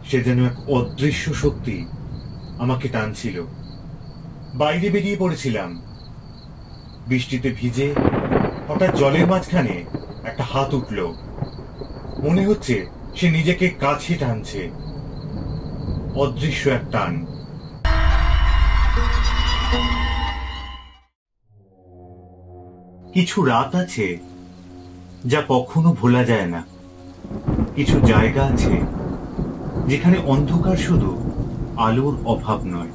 সে যেন এক অদৃশ্য শক্তি আমাকে টানছিল। বাইরে বেরিয়ে পড়েছিলাম। বৃষ্টিতে ভিজে হঠাৎ জলের মাঝখানে একটা হাত উঠল। মনে হচ্ছে সে নিজেকে কাছে টানছে। অদৃশ্য এক টান। কিছু রাত আছে যা কখনো ভোলা যায় না। কিছু জায়গা আছে যেখানে অন্ধকার শুধু আলোর অভাব নয়,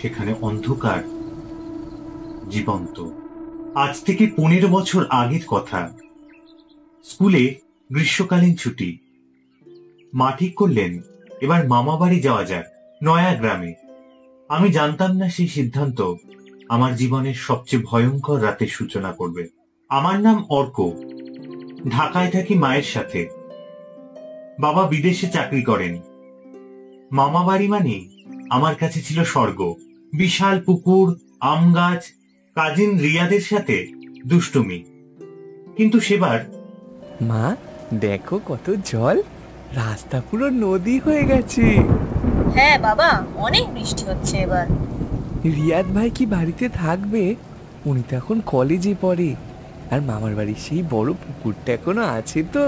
সেখানে অন্ধকার জীবন্ত। আজ থেকে 15 বছর আগের কথা। স্কুলে গ্রীষ্মকালীন ছুটি। মা ঠিক করলেন এবার মামা বাড়ি যাওয়া যাক, নয়া গ্রামে। আমি জানতাম না সেই সিদ্ধান্ত আমার জীবনের সবচেয়ে ভয়ঙ্কর রাতের সূচনা করবে। আমার নাম অর্ক। ঢাকায় থাকি মায়ের সাথে। বাবা বিদেশে চাকরি করেন। মামা বাড়ি মানে আমার কাছে ছিল স্বর্গ। বিশাল পুকুর, আম গাছ, কাজিন রিয়াদের সাথে দুষ্টুমি। কিন্তু সেবার মা দেখো কত জল, রাস্তা পুরো নদী হয়ে গেছে। হ্যাঁ বাবা, অনেক বৃষ্টি হচ্ছে এবার। রিয়াদ ভাই কি বাড়িতে থাকবে? উনি তো এখন কলেজে পড়ে। আর মামার বাড়ির সেই বড় পুকুরটা এখনো আছে তো?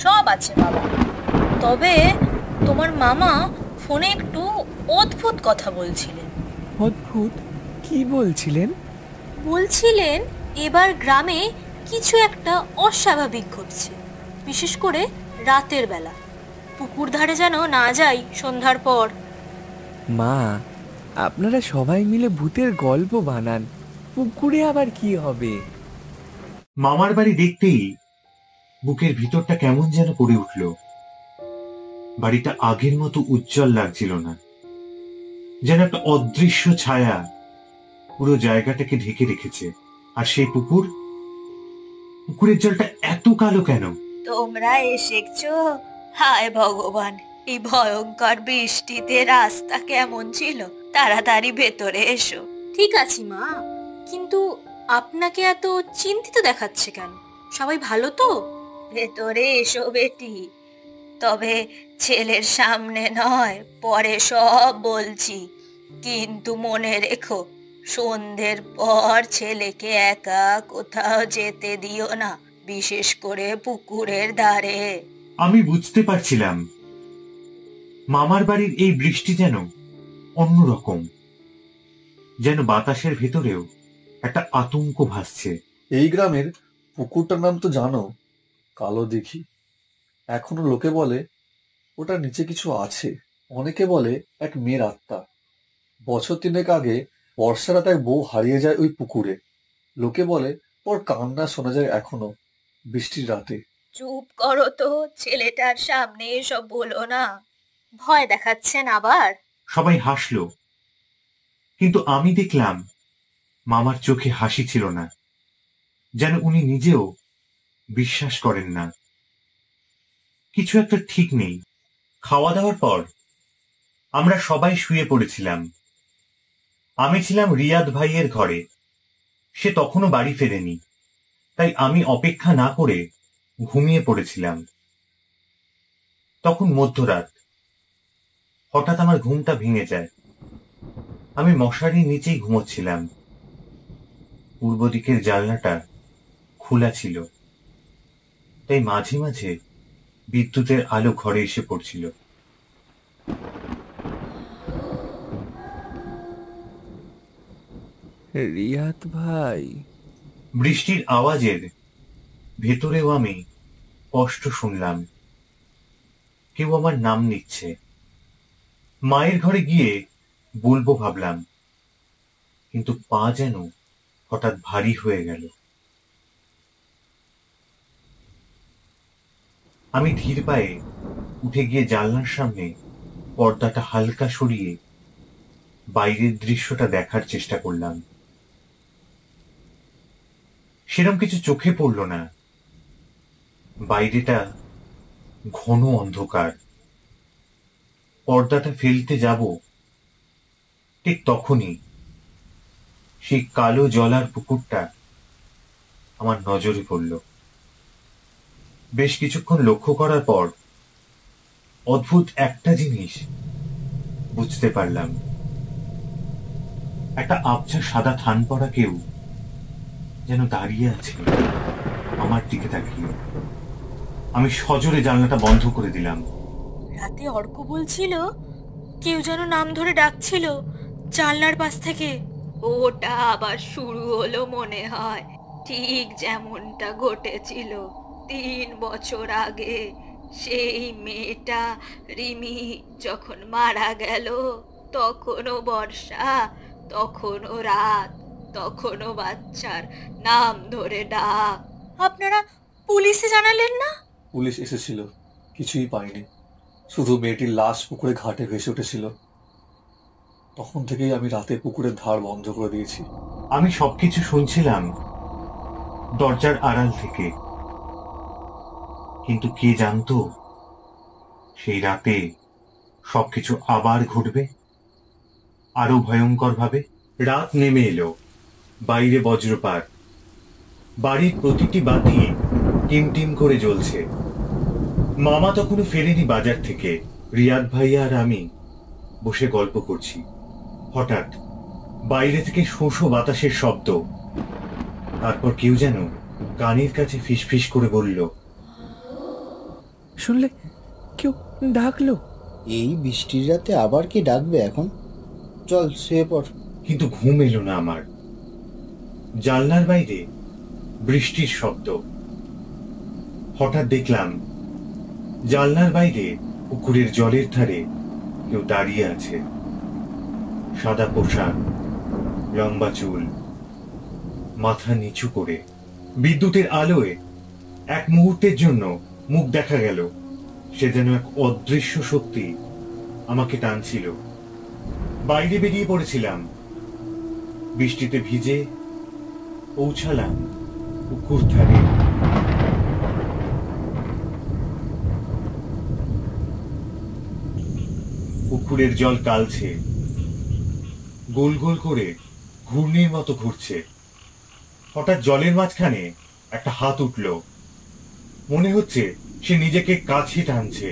সব আছে বাবা, তবে তোমার মামা ফোনে একটু অদ্ভুত কথা বলছিলেন। অদ্ভুত? কি বলছিলেন? বলছিলেন এবার গ্রামে কিছু একটা অস্বাভাবিক ঘটছে, বিশেষ করে রাতের বেলা। পুকুর ধারে যেন না যাই সন্ধ্যার পর। মা, আপনারা সবাই মিলে ভূতের গল্প বানান, পুকুরে আবার কি হবে? মামার বাড়ি দেখতেই বুকের ভিতরটা কেমন যেন করে উঠল। বাড়িটা আগের মতো উজ্জ্বল লাগছিল না। যেন একটা অদৃশ্য ছায়া পুরো জায়গাটাকে ঢেকে রেখেছে। আর সেই পুকুরের জলটা এত কালো কেন? তোমরা এসেছো? হায় ভগবান, এই ভয়ঙ্কর বৃষ্টিতে রাস্তা কেমন ছিল? তাড়াতাড়ি ভেতরে এসো। ঠিক আছে মা, কিন্তু আপনাকে এত চিন্তিত দেখাচ্ছে কেন? সবাই ভালো তো? ভেতরে এসো বেটি, তবে ছেলের সামনে নয়, পরে সব বলছি। কিন্তু মনে রেখো, সন্ধ্যের পর ছেলেকে একা কোথাও যেতে দিও না, বিশেষ করে পুকুরের ধারে। আমি বুঝতে পারছিলাম মামার বাড়ির এই বৃষ্টি যেন অন্যরকম। যেন বাতাসের ভেতরেও একটা আতঙ্ক ভাসছে। এই গ্রামের পুকুরটার নাম তো জানো? কালো দিঘি। এখনো লোকে বলে ওটার নিচে কিছু আছে। অনেকে বলে এক মেয়ের আত্মা। বছর 3 আগে বর্ষা রাতে এক বউ হারিয়ে যায় ওই পুকুরে। লোকে বলে ওর কান্না শোনা যায় এখনো বৃষ্টির রাতে। চুপ করো তো, ছেলেটার সামনে এসব বলো না। ভয় দেখাচ্ছেন আবার। সবাই হাসলো, কিন্তু আমি দেখলাম মামার চোখে হাসি ছিল না। যেন উনি নিজেও বিশ্বাস করেন না। কিছু একটা ঠিক নেই। খাওয়া দাওয়ার পর আমরা সবাই শুয়ে পড়েছিলাম। আমি ছিলাম রিয়াদ ভাইয়ের ঘরে। সে তখনও বাড়ি ফেরেনি, তাই আমি অপেক্ষা না করে ঘুমিয়ে পড়েছিলাম। তখন মধ্যরাত। হঠাৎ আমার ঘুমটা ভেঙে যায়। আমি মশারির নিচেই ঘুমোচ্ছিলাম। পূর্ব দিকের জানলাটা খোলা ছিল, তাই মাঝে মাঝে বিদ্যুতের আলো ঘরে এসে পড়ছিল। রিয়াদ ভাই। বৃষ্টির আওয়াজের ভেতরেও আমি স্পষ্ট শুনলাম কেউ আমার নাম নিচ্ছে। মায়ের ঘরে গিয়ে বলবো ভাবলাম, কিন্তু পা যেন হঠাৎ ভারী হয়ে গেল। আমি ধীর পায়ে উঠে গিয়ে জানলার সামনে পর্দাটা হালকা সরিয়ে বাইরের দৃশ্যটা দেখার চেষ্টা করলাম। সেরকম কিছু চোখে পড়ল না। বাইরেটা ঘন অন্ধকার। পর্দাটা ফেলতে যাব, ঠিক তখনই সেই কালো জলার পুকুরটা আমার নজরে পড়ল। বেশ কিছুক্ষণ লক্ষ্য করার পর অদ্ভুত একটা জিনিস বুঝতে পারলাম। একটা আবছা সাদা থান পরা কেউ যেন দাঁড়িয়ে আছে আমার দিকে তাকিয়ে। আমি সজোরে জানলাটা বন্ধ করে দিলাম। রাতে অর্ক বলছিল কেউ যেন নাম ধরে ডাকছিল জানলার পাশ থেকে। ওটা আবার শুরু হলো মনে হয়, ঠিক যেমনটা ঘটেছিল 3 বছর আগে। সেই মেয়েটা রিমি যখন মারা গেল, তখনও বর্ষা, তখনও রাত, তখনও বাচ্চার নাম ধরে ডাক। আপনারা পুলিশে জানালেন না? পুলিশ এসেছিল, কিছুই পাইনি। শুধু মেয়েটির লাশ পুকুরে ঘাটে ভেসে উঠেছিল। তখন থেকেই আমি রাতে পুকুরের ধার বন্ধ করে দিয়েছি। আমি সবকিছু শুনছিলাম দরজার আড়াল থেকে, কিন্তু কে জানতো সেই রাতে সবকিছু আবার ঘটবে, আরো ভয়ঙ্কর ভাবে। রাত নেমে এলো, বাইরে বজ্রপাত, বাড়ির প্রতিটি বাতি টিম টিম করে জ্বলছে। মামা তখনও ফেরেনি বাজার থেকে। রিয়াদ ভাইয়া আর আমি বসে গল্প করছি। হঠাৎ বাইরে থেকে শোঁ বাতাসের শব্দ। তারপর কেউ যেন কানের কাছে ফিসফিস করে বলল, শুনলে? কেউ ডাকলো। এই বৃষ্টির রাতে আবার কি ডাকবে এখন? চল শুয়ে পড়। কিন্তু ঘুম এলো না আমার। জানলার বাইরে বৃষ্টির শব্দ। হঠাৎ দেখলাম জানলার বাইরে পুকুরের জলের ধারে কেউ দাঁড়িয়ে আছে। সাদা পোশাক, লম্বা চুল, মাথা নিচু করে। বিদ্যুতের আলোয় এক মুহূর্তের জন্য মুখ দেখা গেল। সে যেন এক অদৃশ্য শক্তি আমাকে টানছিল। বাইরে বেরিয়ে পড়েছিলাম। বৃষ্টিতে ভিজে পৌঁছালাম পুকুর ধারে। পুকুরের জল কালছে, গোল গোল করে ঘূর্ণির মতো ঘুরছে। হঠাৎ জলের মাঝখানে একটা হাত উঠল। মনে হচ্ছে সে নিজেকে কাছে টানছে।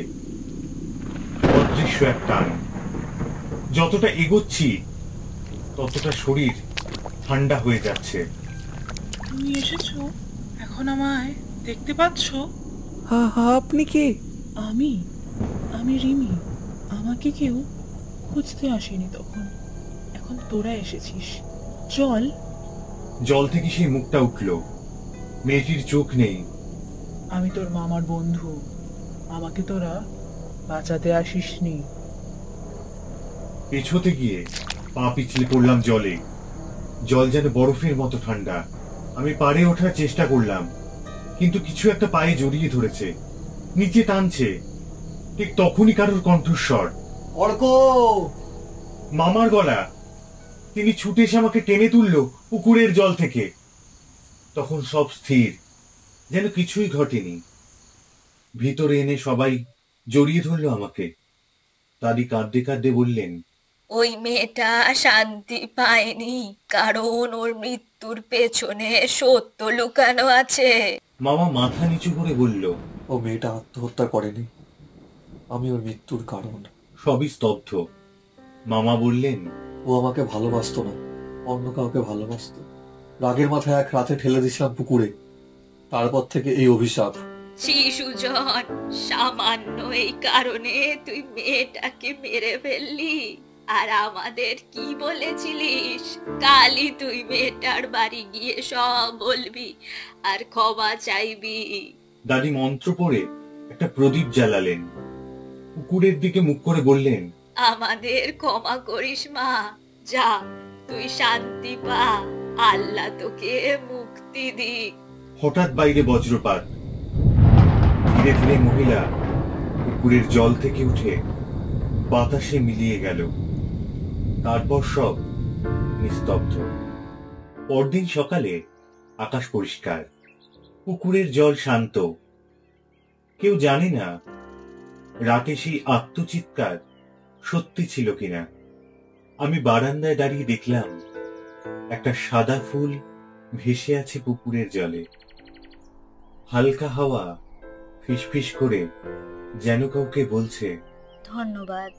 অদৃশ্য এক টান। যতটা এগোচ্ছি ততটা শরীর ঠান্ডা হয়ে যাচ্ছে। তুমি এসেছো? এখন আমায় দেখতে পাচ্ছো? আপনি কে? আমি আমি রিমি। আমাকে কেউ খুঁজতে আসেনি তখন, এখন তোরা এসেছিস। চল। জল থেকে সেই মুখটা উঠল। মেয়েটির চোখ নেই। আমি তোর মামার বন্ধু, আমাকে তোরা বাঁচাতে আসিসনি। পেছোতে গিয়ে পা পিছলে পড়লাম জলে। জল যেন বরফের মতো ঠান্ডা। আমি পাড়ে ওঠার চেষ্টা করলাম, কিন্তু কিছু একটা পায়ে জড়িয়ে ধরেছে, নিচে টানছে। ঠিক তখনই কারোর কণ্ঠস্বর, অর্ক! মামার গলা। তিনি ছুটে এসে আমাকে টেনে তুলল পুকুরের জল থেকে। তখন সব স্থির, যেন কিছুই ঘটেনি। ভিতরে এনে সবাই জড়িয়ে ধরল আমাকে। দাদি কাঁদতে কাঁদতে বললেন, ওই মেয়েটা শান্তি পায়নি, কারণ ওর মৃত্যুর পেছনে সত্য লুকানো আছে। মামা মাথা নিচু করে বলল, ও মেয়েটা আত্মহত্যা করেনি, আমি ওর মৃত্যুর কারণ। সবই স্তব্ধ। মামা বললেন, ও আমাকে ভালোবাসতো না, অন্য কাউকে ভালোবাসতো। রাগের মাথায় এক রাতে ঠেলে দিয়েছিলাম পুকুরে, তারপর থেকে এই অভিশাপ। শিশুজন, সামান্য এই কারণে তুই মেয়েটাকে মেরে ফেললি, আর আমাদের কি বলেছিলিস? কালই তুই মেয়েটার বাড়ি গিয়ে সব বলবি আর ক্ষমা চাইবি। দাদি মন্ত্র পড়ে একটা প্রদীপ জ্বালালেন, পুকুরের দিকে মুখ করে বললেন, আমাদের ক্ষমা করিস মা, যা তুই শান্তি পা, আল্লাহ তোকে মুক্তি দিক। হঠাৎ বাইরে বজ্রপাত। ধীরে ধীরে মহিলা পুকুরের জল থেকে উঠে বাতাসে মিলিয়ে গেল। তারপর সব নিস্তব্ধ। পরদিন সকালে আকাশ পরিষ্কার, পুকুরের জল শান্ত। কেউ জানে না রাতে সেই আত্মচিৎকার সত্যি ছিল কিনা। আমি বারান্দায় দাঁড়িয়ে দেখলাম একটা সাদা ফুল ভেসে আছে পুকুরের জলে। হালকা হাওয়া ফিসফিস করে যেন কাউকে বলছে, ধন্যবাদ।